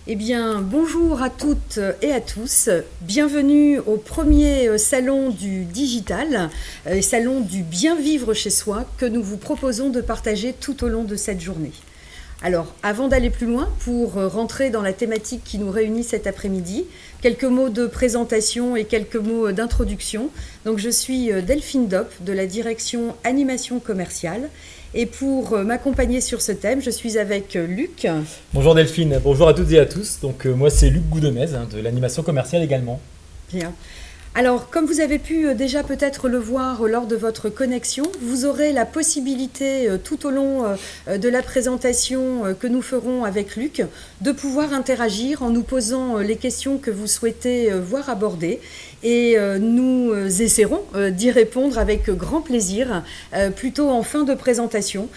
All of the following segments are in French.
Eh bien, bonjour à toutes et à tous. Bienvenue au premier salon du digital, salon du bien vivre chez soi que nous vous proposons de partager tout au long de cette journée. Alors, avant d'aller plus loin, pour rentrer dans la thématique qui nous réunit cet après-midi, quelques mots de présentation et quelques mots d'introduction. Donc, je suis Delphine Dopp de la direction animation commerciale. Et pour m'accompagner sur ce thème, je suis avec Luc. Bonjour Delphine, bonjour à toutes et à tous. Donc moi c'est Luc Goudemez de l'animation commerciale également. Bien. Alors, comme vous avez pu déjà peut-être le voir lors de votre connexion, vous aurez la possibilité tout au long de la présentation que nous ferons avec Luc de pouvoir interagir en nous posant les questions que vous souhaitez voir abordées. Et nous essaierons d'y répondre avec grand plaisir, plutôt en fin de présentation,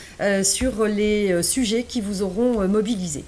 sur les sujets qui vous auront mobilisé.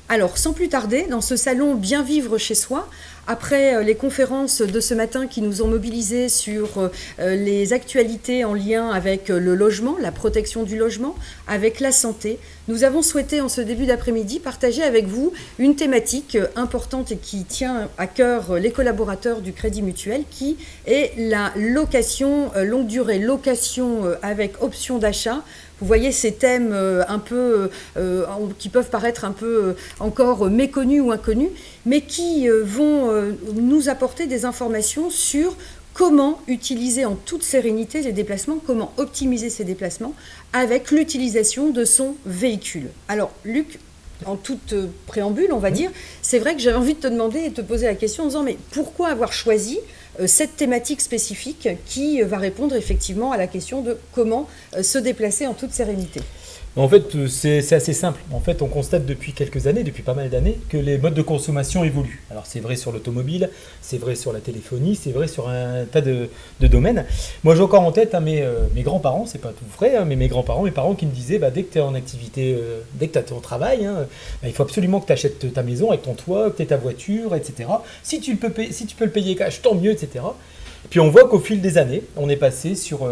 Alors, sans plus tarder, dans ce salon Bien vivre chez soi, après les conférences de ce matin qui nous ont mobilisés sur les actualités en lien avec le logement, la protection du logement, avec la santé, nous avons souhaité en ce début d'après-midi partager avec vous une thématique importante et qui tient à cœur les collaborateurs du Crédit Mutuel, qui est la location longue durée, location avec option d'achat. Vous voyez ces thèmes qui peuvent paraître un peu encore méconnus ou inconnus, mais qui vont nous apporter des informations sur comment utiliser en toute sérénité les déplacements, comment optimiser ces déplacements avec l'utilisation de son véhicule. Alors, Luc, en toute préambule, on va dire, c'est vrai que j'avais envie de te demander et de te poser la question en disant, mais pourquoi avoir choisi cette thématique spécifique qui va répondre effectivement à la question de comment se déplacer en toute sérénité? En fait c'est assez simple. En fait on constate depuis quelques années, depuis pas mal d'années, que les modes de consommation évoluent. Alors c'est vrai sur l'automobile, c'est vrai sur la téléphonie, c'est vrai sur un tas de domaines. Moi j'ai encore en tête mes grands-parents, c'est pas tout frais, mais mes grands-parents, mes parents qui me disaient dès que tu es en activité, dès que tu as ton travail, il faut absolument que tu achètes ta maison avec ton toit, que tu aies ta voiture, etc. Si tu peux le payer cash, tant mieux, etc. Et puis on voit qu'au fil des années, on est passé sur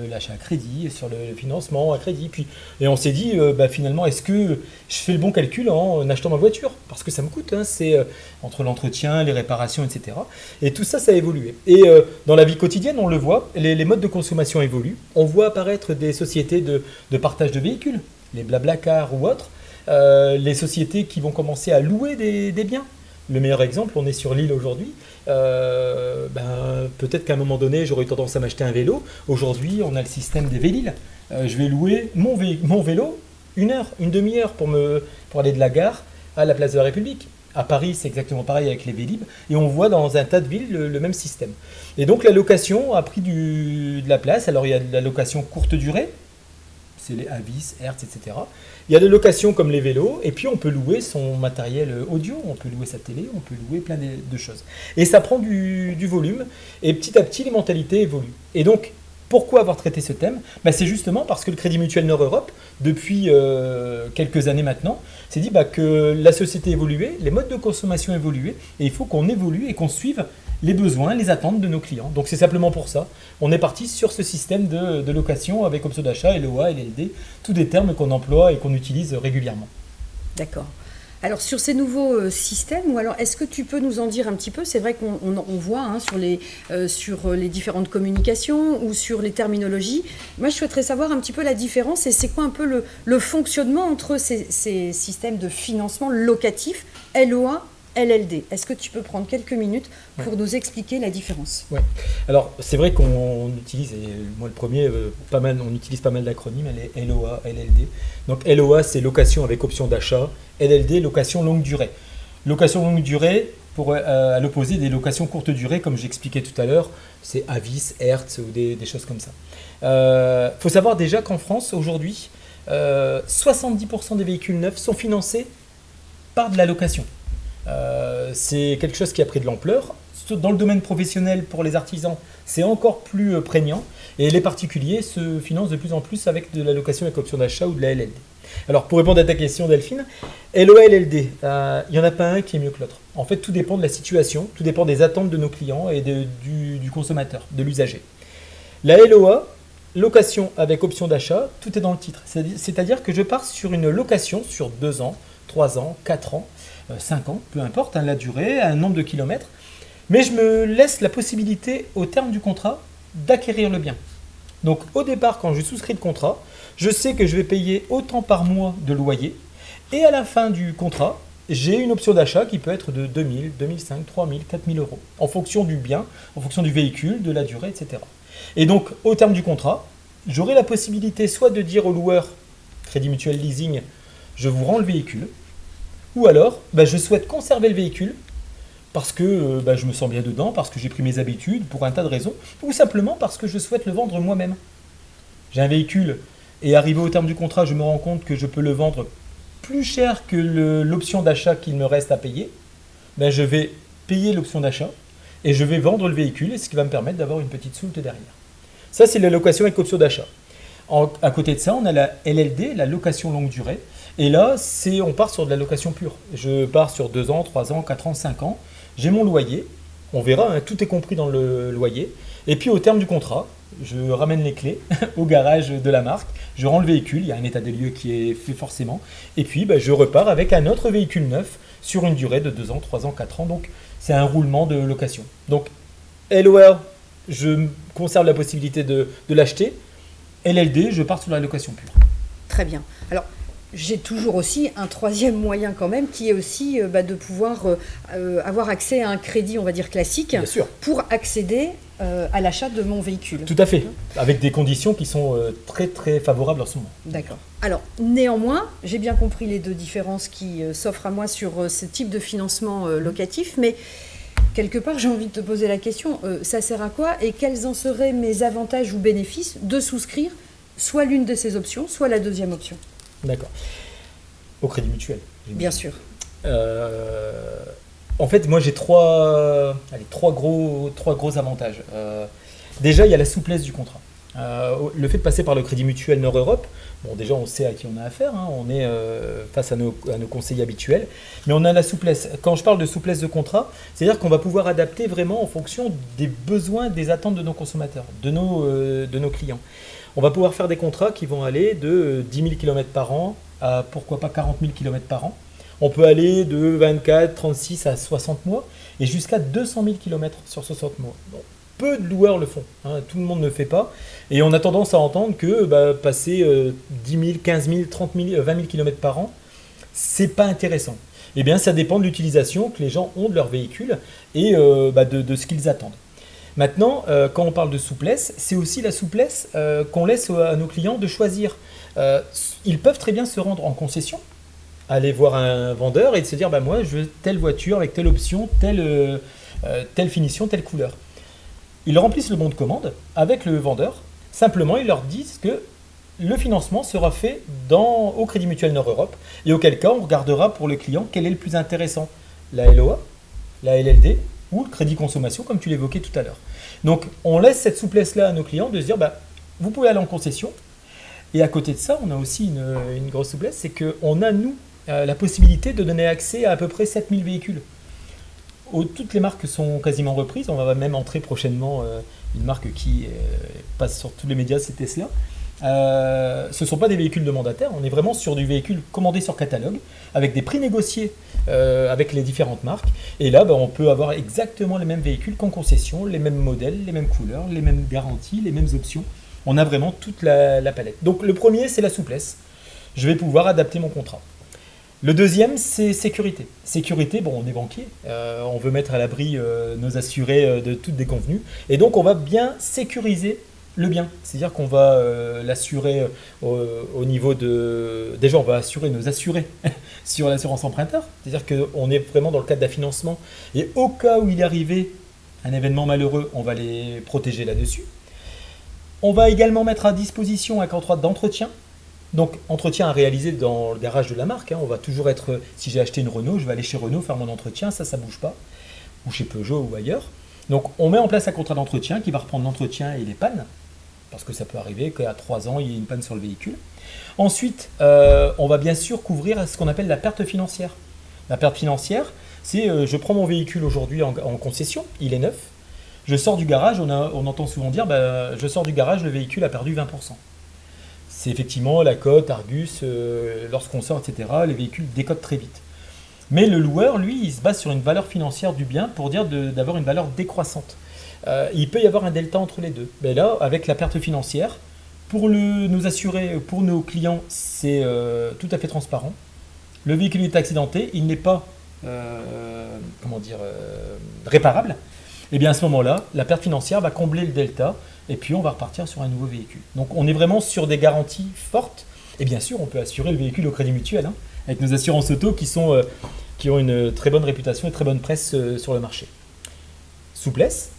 l'achat à crédit, sur le financement à crédit. Et on s'est dit, finalement, est-ce que je fais le bon calcul en achetant ma voiture? Parce que ça me coûte, c'est entre l'entretien, les réparations, etc. Et tout ça, ça a évolué. Et dans la vie quotidienne, on le voit, les modes de consommation évoluent. On voit apparaître des sociétés de partage de véhicules, les Blablacar ou autres, les sociétés qui vont commencer à louer des biens. Le meilleur exemple, on est sur l'île aujourd'hui. Peut-être qu'à un moment donné, j'aurais eu tendance à m'acheter un vélo. Aujourd'hui, on a le système des Vélil. Je vais louer mon vélo une demi-heure pour aller de la gare à la place de la République. À Paris, c'est exactement pareil avec les Vélib. Et on voit dans un tas de villes le même système. Et donc la location a pris de la place. Alors il y a de la location courte durée. C'est les Avis, Hertz, etc. Il y a des locations comme les vélos, et puis on peut louer son matériel audio, on peut louer sa télé, on peut louer plein de choses. Et ça prend du volume, et petit à petit, les mentalités évoluent. Et donc, pourquoi avoir traité ce thème? C'est justement parce que le Crédit Mutuel Nord-Europe, depuis quelques années maintenant, s'est dit que la société évoluait, les modes de consommation évoluaient, et il faut qu'on évolue et qu'on suive les besoins, les attentes de nos clients. Donc c'est simplement pour ça. On est parti sur ce système de location avec option d'achat, LOA, LLD, tous des termes qu'on emploie et qu'on utilise régulièrement. D'accord. Alors sur ces nouveaux systèmes, ou alors est-ce que tu peux nous en dire un petit peu? C'est vrai qu'on voit sur les différentes communications ou sur les terminologies. Moi je souhaiterais savoir un petit peu la différence et c'est quoi un peu le fonctionnement entre ces systèmes de financement locatif, LOA, LLD. Est-ce que tu peux prendre quelques minutes pour nous expliquer la différence? Ouais. Alors c'est vrai qu'on utilise, et moi le premier, on utilise pas mal d'acronymes, les LOA, LLD. Donc LOA c'est location avec option d'achat, LLD location longue durée. Location longue durée, à l'opposé des locations courte durée, comme j'expliquais tout à l'heure, c'est Avis, Hertz ou des choses comme ça. Faut savoir déjà qu'en France aujourd'hui, 70% des véhicules neufs sont financés par de la location. C'est quelque chose qui a pris de l'ampleur. Dans le domaine professionnel, pour les artisans, c'est encore plus prégnant. Et les particuliers se financent de plus en plus avec de la location avec option d'achat ou de la LLD. Alors, pour répondre à ta question, Delphine, LOA, LLD, il n'y en a pas un qui est mieux que l'autre. En fait, tout dépend de la situation, tout dépend des attentes de nos clients et du consommateur, de l'usager. La LOA, location avec option d'achat, tout est dans le titre. C'est-à-dire que je pars sur une location sur 2 ans 3 ans, 4 ans, 5 ans, peu importe la durée, un nombre de kilomètres. Mais je me laisse la possibilité, au terme du contrat, d'acquérir le bien. Donc au départ, quand je souscris le contrat, je sais que je vais payer autant par mois de loyer. Et à la fin du contrat, j'ai une option d'achat qui peut être de 2000, 2005, 3000, 4000 euros, en fonction du bien, en fonction du véhicule, de la durée, etc. Et donc, au terme du contrat, j'aurai la possibilité soit de dire au loueur, Crédit Mutuel Leasing, je vous rends le véhicule, ou alors, je souhaite conserver le véhicule, parce que je me sens bien dedans, parce que j'ai pris mes habitudes, pour un tas de raisons, ou simplement parce que je souhaite le vendre moi-même. J'ai un véhicule, et arrivé au terme du contrat, je me rends compte que je peux le vendre plus cher que l'option d'achat qu'il me reste à payer. Je vais payer l'option d'achat, et je vais vendre le véhicule, ce qui va me permettre d'avoir une petite soulte derrière. Ça, c'est la location avec option d'achat. À côté de ça, on a la LLD, la location longue durée. Et là, on part sur de la location pure. Je pars sur 2 ans, 3 ans, 4 ans, 5 ans. J'ai mon loyer. On verra, hein, tout est compris dans le loyer. Et puis au terme du contrat, je ramène les clés au garage de la marque. Je rends le véhicule. Il y a un état des lieux qui est fait forcément. Et puis je repars avec un autre véhicule neuf sur une durée de 2 ans, 3 ans, 4 ans. Donc c'est un roulement de location. Donc LOR, je conserve la possibilité de l'acheter. LLD, je pars sur la location pure. Très bien. Alors, j'ai toujours aussi un troisième moyen quand même, qui est aussi de pouvoir avoir accès à un crédit, on va dire classique, bien sûr, pour accéder à l'achat de mon véhicule. Tout à fait, avec des conditions qui sont très très favorables en ce moment. D'accord. Alors, néanmoins, j'ai bien compris les deux différences qui s'offrent à moi sur ce type de financement locatif, mais quelque part, j'ai envie de te poser la question, ça sert à quoi et quels en seraient mes avantages ou bénéfices de souscrire soit l'une de ces options, soit la deuxième option? D'accord. Au Crédit Mutuel. Bien sûr. En fait, moi, j'ai trois gros avantages. Déjà, il y a la souplesse du contrat. Le fait de passer par le Crédit Mutuel Nord-Europe, bon, déjà, on sait à qui on a affaire, hein, on est face à nos conseillers habituels, mais on a la souplesse. Quand je parle de souplesse de contrat, c'est-à-dire qu'on va pouvoir adapter vraiment en fonction des besoins, des attentes de nos consommateurs, de nos clients. On va pouvoir faire des contrats qui vont aller de 10 000 km par an à pourquoi pas 40 000 km par an. On peut aller de 24, 36 à 60 mois et jusqu'à 200 000 km sur 60 mois. Bon, peu de loueurs le font, hein, tout le monde ne le fait pas. Et on a tendance à entendre que passer 10 000, 15 000, 30 000, 20 000 km par an, c'est pas intéressant. Eh bien, ça dépend de l'utilisation que les gens ont de leur véhicule et de ce qu'ils attendent. Maintenant, quand on parle de souplesse, c'est aussi la souplesse qu'on laisse à nos clients de choisir. Ils peuvent très bien se rendre en concession, aller voir un vendeur et de se dire moi je veux telle voiture avec telle option, telle finition, telle couleur. Ils remplissent le bon de commande avec le vendeur. Simplement, ils leur disent que le financement sera fait au Crédit Mutuel Nord-Europe et auquel cas on regardera pour le client quel est le plus intéressant, la LOA, la LLD ou le crédit consommation comme tu l'évoquais tout à l'heure. Donc on laisse cette souplesse-là à nos clients de se dire vous pouvez aller en concession. Et à côté de ça, on a aussi une grosse souplesse, c'est qu'on a nous la possibilité de donner accès à peu près 7000 véhicules. Toutes les marques sont quasiment reprises. On va même entrer prochainement une marque qui passe sur tous les médias, c'est Tesla. Ce ne sont pas des véhicules de mandataires, on est vraiment sur du véhicule commandé sur catalogue, avec des prix négociés avec les différentes marques. Et là, on peut avoir exactement les mêmes véhicules qu'en concession, les mêmes modèles, les mêmes couleurs, les mêmes garanties, les mêmes options. On a vraiment toute la palette. Donc le premier, c'est la souplesse. Je vais pouvoir adapter mon contrat. Le deuxième, c'est sécurité. Sécurité, on est banquier, on veut mettre à l'abri nos assurés de toutes déconvenues. Et donc, on va bien sécuriser le bien. C'est-à-dire qu'on va l'assurer au niveau de... Déjà, on va assurer nos assurés sur l'assurance emprunteur. C'est-à-dire qu'on est vraiment dans le cadre d'un financement. Et au cas où il est arrivé un événement malheureux, on va les protéger là-dessus. On va également mettre à disposition un contrat d'entretien. Donc, entretien à réaliser dans le garage de la marque. On va toujours être, si j'ai acheté une Renault, je vais aller chez Renault faire mon entretien, ça ne bouge pas. Ou chez Peugeot ou ailleurs. Donc, on met en place un contrat d'entretien qui va reprendre l'entretien et les pannes. Parce que ça peut arriver qu'à 3 ans, il y ait une panne sur le véhicule. Ensuite, on va bien sûr couvrir ce qu'on appelle la perte financière. La perte financière, c'est je prends mon véhicule aujourd'hui en concession, il est neuf. Je sors du garage, on entend souvent dire, je sors du garage, le véhicule a perdu 20%. c'est effectivement la cote, Argus, lorsqu'on sort, etc., les véhicules décotent très vite. Mais le loueur, lui, il se base sur une valeur financière du bien pour dire d'avoir une valeur décroissante. Il peut y avoir un delta entre les deux. Mais là, avec la perte financière, pour nos assurés, pour nos clients, c'est tout à fait transparent. Le véhicule est accidenté, il n'est pas réparable. Et bien à ce moment-là, la perte financière va combler le delta et puis on va repartir sur un nouveau véhicule. Donc on est vraiment sur des garanties fortes. Et bien sûr, on peut assurer le véhicule au Crédit Mutuel, hein, avec nos assurances auto qui ont une très bonne réputation et très bonne presse sur le marché. Souplesse,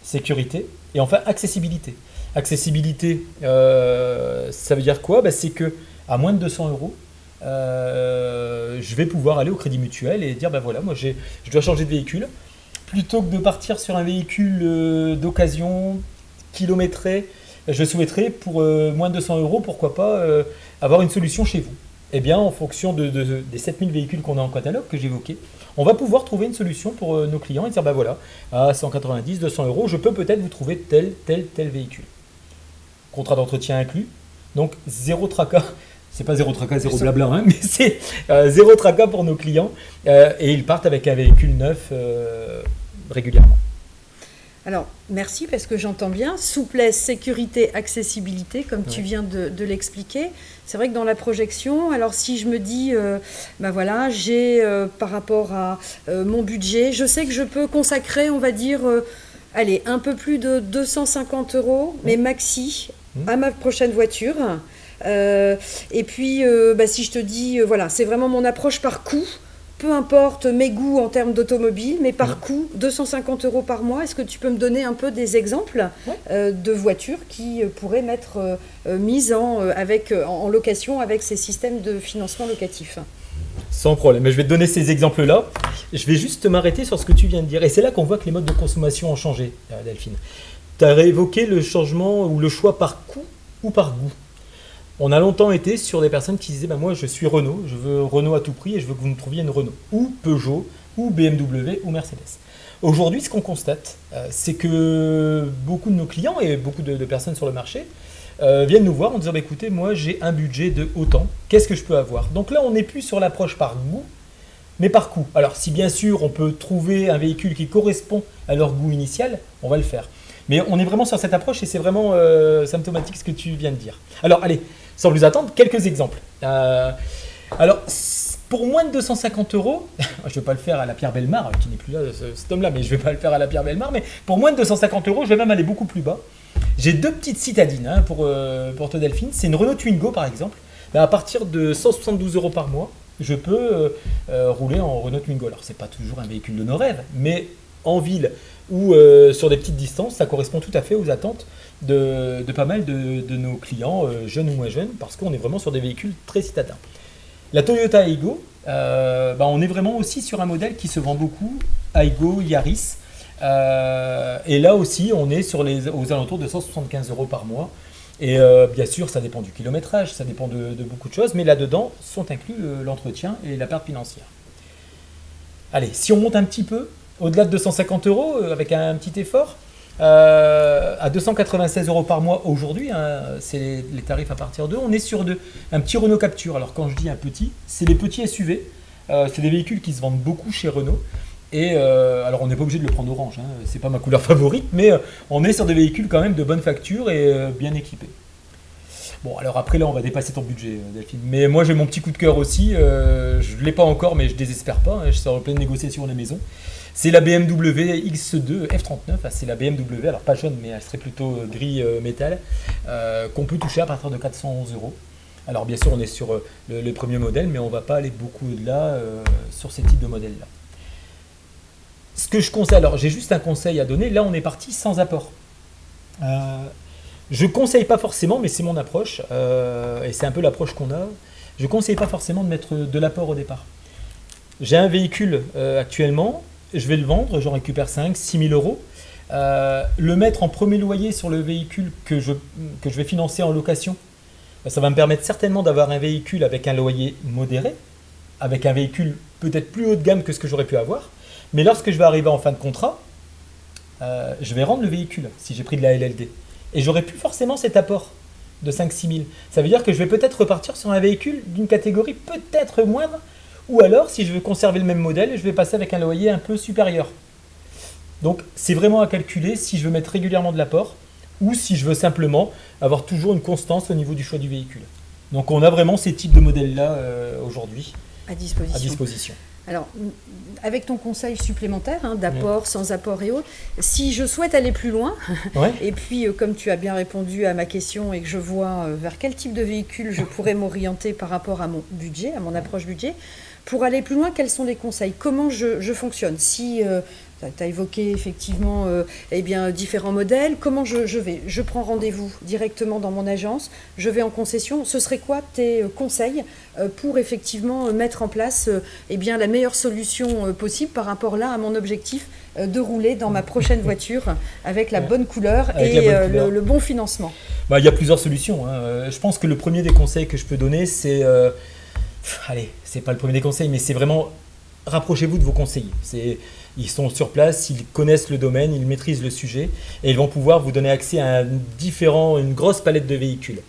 sécurité et enfin accessibilité. Accessibilité, ça veut dire quoi? C'est que à moins de 200 euros, je vais pouvoir aller au Crédit Mutuel et dire voilà, moi je dois changer de véhicule. Plutôt que de partir sur un véhicule d'occasion, kilométré, je souhaiterais pour moins de 200 euros, pourquoi pas avoir une solution chez vous. Eh bien, en fonction des 7000 véhicules qu'on a en catalogue que j'évoquais, on va pouvoir trouver une solution pour nos clients et dire voilà, à 190, 200 euros, je peux peut-être vous trouver tel véhicule. Contrat d'entretien inclus, donc zéro tracas. C'est pas zéro tracas, zéro blabla, hein, mais c'est zéro tracas pour nos clients et ils partent avec un véhicule neuf régulièrement. Alors, merci parce que j'entends bien. Souplesse, sécurité, accessibilité, comme tu viens de l'expliquer. C'est vrai que dans la projection, alors si je me dis, voilà, j'ai par rapport à mon budget, je sais que je peux consacrer, on va dire, un peu plus de 250 euros, mais maxi, à ma prochaine voiture. Et puis, si je te dis, c'est vraiment mon approche par coût. Peu importe mes goûts en termes d'automobile, mais par coût, 250 euros par mois. Est-ce que tu peux me donner un peu des exemples de voitures qui pourraient m'être mises en location avec ces systèmes de financement locatif? Sans problème. Mais je vais te donner ces exemples-là. Je vais juste m'arrêter sur ce que tu viens de dire. Et c'est là qu'on voit que les modes de consommation ont changé, Delphine. Tu as évoqué le changement ou le choix par coût ou par goût. On a longtemps été sur des personnes qui disaient moi je suis Renault, je veux Renault à tout prix et je veux que vous me trouviez une Renault, ou Peugeot, ou BMW, ou Mercedes. Aujourd'hui, ce qu'on constate, c'est que beaucoup de nos clients et beaucoup de personnes sur le marché viennent nous voir en disant écoutez, moi j'ai un budget de autant, qu'est-ce que je peux avoir? Donc là, on n'est plus sur l'approche par goût, mais par coût. Alors si bien sûr on peut trouver un véhicule qui correspond à leur goût initial, on va le faire. Mais on est vraiment sur cette approche et c'est vraiment symptomatique ce que tu viens de dire. Alors allez, sans plus attendre, quelques exemples. Alors, pour moins de 250 euros, je ne vais pas le faire à la Pierre Bellemare, qui n'est plus là, cet homme-là, mais je ne vais pas le faire à la Pierre Bellemare, mais pour moins de 250 euros, je vais même aller beaucoup plus bas. J'ai deux petites citadines pour toi, Delphine. C'est une Renault Twingo, par exemple. À partir de 172 euros par mois, je peux rouler en Renault Twingo. Alors, ce n'est pas toujours un véhicule de nos rêves, mais en ville ou sur des petites distances, ça correspond tout à fait aux attentes de pas mal de nos clients, jeunes ou moins jeunes, parce qu'on est vraiment sur des véhicules très citadins. La Toyota Aygo, on est vraiment aussi sur un modèle qui se vend beaucoup, Aygo, Yaris, et là aussi on est aux alentours de 175 euros par mois, et bien sûr ça dépend du kilométrage, ça dépend de beaucoup de choses, mais là-dedans sont inclus l'entretien et la perte financière. Allez, si on monte un petit peu, au-delà de 250 euros, avec un petit effort, à 296 euros par mois aujourd'hui, c'est les tarifs à partir d'eux, on est sur un petit Renault Captur. Alors quand je dis un petit, c'est les petits SUV, c'est des véhicules qui se vendent beaucoup chez Renault. Et alors on n'est pas obligé de le prendre orange, c'est pas ma couleur favorite, mais on est sur des véhicules quand même de bonne facture et bien équipés. Bon, alors après là on va dépasser ton budget, Delphine, mais moi j'ai mon petit coup de cœur aussi, je ne l'ai pas encore mais je désespère pas, je suis en pleine négociation à la maison. C'est la BMW X2 F39, c'est la BMW, alors pas jaune mais elle serait plutôt gris métal, qu'on peut toucher à partir de 411 euros. Alors bien sûr on est sur le premier modèle, mais on ne va pas aller beaucoup au-delà sur ces types de modèles-là. Ce que je conseille, alors j'ai juste un conseil à donner, là on est parti sans apport. Je ne conseille pas forcément, mais c'est mon approche, et c'est un peu l'approche qu'on a, je ne conseille pas forcément de mettre de l'apport au départ. J'ai un véhicule actuellement, je vais le vendre, j'en récupère 5-6 000 euros. Le mettre en premier loyer sur le véhicule que je vais financer en location, ça va me permettre certainement d'avoir un véhicule avec un loyer modéré, avec un véhicule peut-être plus haut de gamme que ce que j'aurais pu avoir. Mais lorsque je vais arriver en fin de contrat, je vais rendre le véhicule si j'ai pris de la LLD. Et j'aurais plus forcément cet apport de 5-6 000. Ça veut dire que je vais peut-être repartir sur un véhicule d'une catégorie peut-être moindre, ou alors, si je veux conserver le même modèle, je vais passer avec un loyer un peu supérieur. Donc, c'est vraiment à calculer si je veux mettre régulièrement de l'apport, ou si je veux simplement avoir toujours une constance au niveau du choix du véhicule. Donc, on a vraiment ces types de modèles-là aujourd'hui À disposition. à disposition. Alors, avec ton conseil supplémentaire, d'apport, sans apport et autres, si je souhaite aller plus loin, Ouais. et puis comme tu as bien répondu à ma question et que je vois vers quel type de véhicule je pourrais m'orienter par rapport à mon budget, à mon approche budget, pour aller plus loin, quels sont les conseils? Comment je fonctionne? Si tu as évoqué effectivement différents modèles, comment je vais? Je prends rendez-vous directement dans mon agence, je vais en concession. Ce serait quoi tes conseils pour effectivement mettre en place la meilleure solution possible par rapport là à mon objectif de rouler dans ma prochaine voiture avec la bonne couleur Avec et la bonne couleur. le bon financement? Il y a plusieurs solutions. Je pense que le premier des conseils que je peux donner, c'est... allez, c'est pas le premier des conseils, mais c'est vraiment... Rapprochez-vous de vos conseillers. Ils sont sur place, ils connaissent le domaine, ils maîtrisent le sujet et ils vont pouvoir vous donner accès à une grosse palette de véhicules.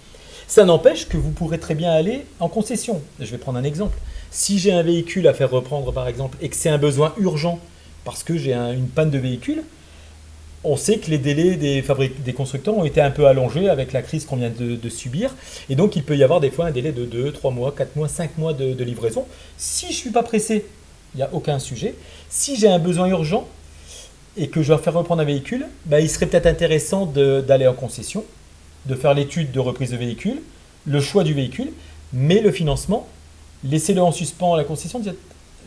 Ça n'empêche que vous pourrez très bien aller en concession. Je vais prendre un exemple. Si j'ai un véhicule à faire reprendre par exemple et que c'est un besoin urgent parce que j'ai une panne de véhicule, on sait que les délais des constructeurs ont été un peu allongés avec la crise qu'on vient de subir. Et donc il peut y avoir des fois un délai de 2, 3 mois, 4 mois, 5 mois de livraison. Si je ne suis pas pressé, il n'y a aucun sujet. Si j'ai un besoin urgent et que je dois faire reprendre un véhicule, il serait peut-être intéressant d'aller en concession, de faire l'étude de reprise de véhicule, le choix du véhicule, mais le financement, laissez-le en suspens à la concession, dire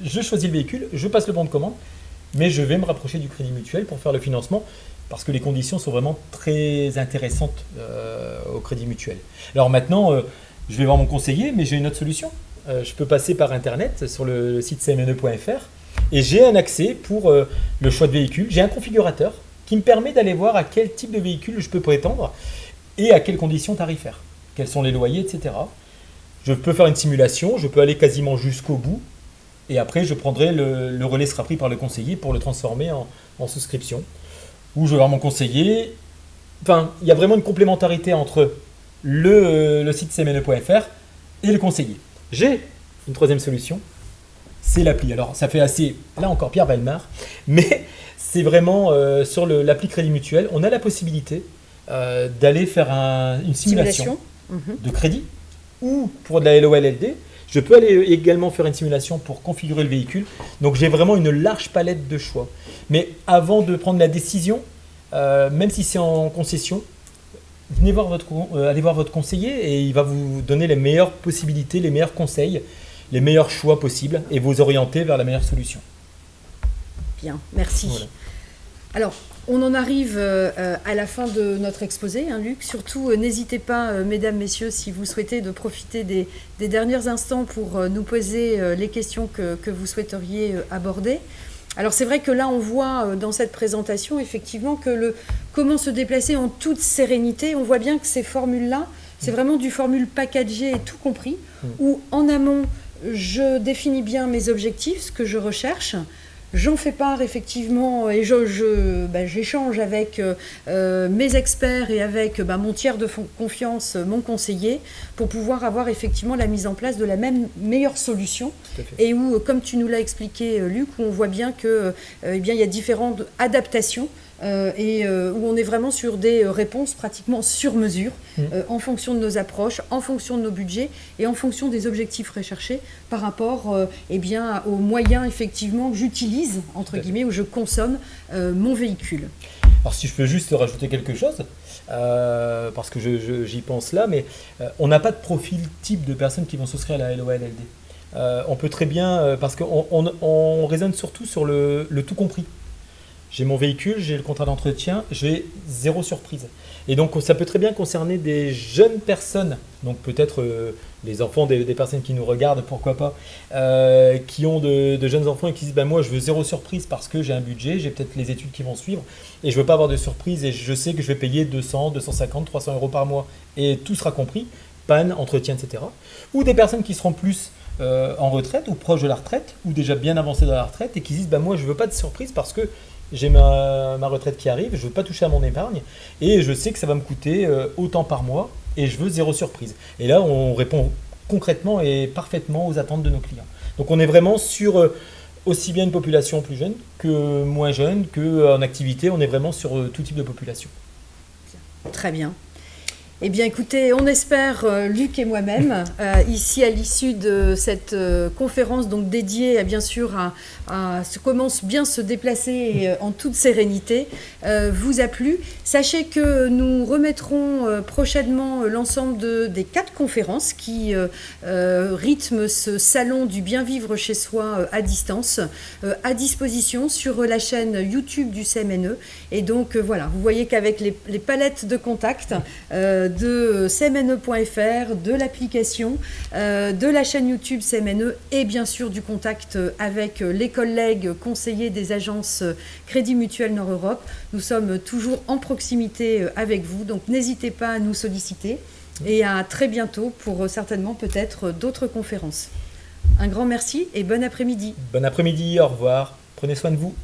je choisis le véhicule, je passe le bon de commande, mais je vais me rapprocher du Crédit Mutuel pour faire le financement parce que les conditions sont vraiment très intéressantes au Crédit Mutuel. Alors maintenant, je vais voir mon conseiller, mais j'ai une autre solution. Je peux passer par Internet sur le site cmne.fr et j'ai un accès pour le choix de véhicule. J'ai un configurateur qui me permet d'aller voir à quel type de véhicule je peux prétendre et à quelles conditions tarifaires, quels sont les loyers, etc. Je peux faire une simulation, je peux aller quasiment jusqu'au bout et après je prendrai le relais sera pris par le conseiller pour le transformer en souscription. Ou je vais voir mon conseiller. Enfin, il y a vraiment une complémentarité entre le site cmne.fr et le conseiller. J'ai une troisième solution, c'est l'appli. Alors ça fait assez, là encore Pierre Bellemare, mais c'est vraiment sur l'appli Crédit Mutuel, on a la possibilité d'aller faire une simulation de crédit ou pour de la LOLLD. Je peux aller également faire une simulation pour configurer le véhicule. Donc j'ai vraiment une large palette de choix. Mais avant de prendre la décision, même si c'est en concession, allez voir votre conseiller et il va vous donner les meilleures possibilités, les meilleurs conseils, les meilleurs choix possibles et vous orienter vers la meilleure solution. Bien, merci. Voilà. Alors, on en arrive à la fin de notre exposé, Luc. Surtout, n'hésitez pas, mesdames, messieurs, si vous souhaitez, de profiter des derniers instants pour nous poser les questions que vous souhaiteriez aborder. Alors c'est vrai que là on voit dans cette présentation effectivement que comment se déplacer en toute sérénité, on voit bien que ces formules-là, c'est vraiment du formule packagé et tout compris, où en amont je définis bien mes objectifs, ce que je recherche, j'en fais part effectivement et j'échange avec mes experts et avec mon tiers de confiance, mon conseiller, pour pouvoir avoir effectivement la mise en place de la meilleure solution. Et où, comme tu nous l'as expliqué Luc, où on voit bien que il y a différentes adaptations où on est vraiment sur des réponses pratiquement sur mesure en fonction de nos approches, en fonction de nos budgets et en fonction des objectifs recherchés par rapport aux moyens effectivement que j'utilise, entre guillemets, où je consomme mon véhicule. Alors si je peux juste rajouter quelque chose, parce que j'y pense là, mais on n'a pas de profil type de personnes qui vont souscrire à la LOLLD. On peut très bien, parce qu'on raisonne surtout sur le tout compris. J'ai mon véhicule, j'ai le contrat d'entretien, j'ai 0 surprise. Et donc ça peut très bien concerner des jeunes personnes, donc peut-être les enfants des personnes qui nous regardent, pourquoi pas, qui ont de jeunes enfants et qui disent moi je veux 0 surprise parce que j'ai un budget, j'ai peut-être les études qui vont suivre et je veux pas avoir de surprise et je sais que je vais payer 200, 250, 300 euros par mois et tout sera compris, panne, entretien, etc. Ou des personnes qui seront plus en retraite ou proches de la retraite ou déjà bien avancées dans la retraite et qui disent moi je veux pas de surprise parce que j'ai ma retraite qui arrive, je ne veux pas toucher à mon épargne et je sais que ça va me coûter autant par mois et je veux zéro surprise. Et là, on répond concrètement et parfaitement aux attentes de nos clients. Donc on est vraiment sur aussi bien une population plus jeune que moins jeune, qu'en activité, on est vraiment sur tout type de population. Très bien. Eh bien, écoutez, on espère, Luc et moi-même, ici à l'issue de cette conférence donc dédiée, bien sûr, à comment bien se déplacer en toute sérénité, vous a plu. Sachez que nous remettrons prochainement l'ensemble des 4 conférences qui rythment ce salon du bien vivre chez soi à distance, à disposition sur la chaîne YouTube du CMNE. Et donc, voilà, vous voyez qu'avec les palettes de contacts, de cmne.fr, de l'application, de la chaîne YouTube CMNE et bien sûr du contact avec les collègues conseillers des agences Crédit Mutuel Nord-Europe. Nous sommes toujours en proximité avec vous, donc n'hésitez pas à nous solliciter et à très bientôt pour certainement peut-être d'autres conférences. Un grand merci et bon après-midi. Bon après-midi, au revoir, prenez soin de vous.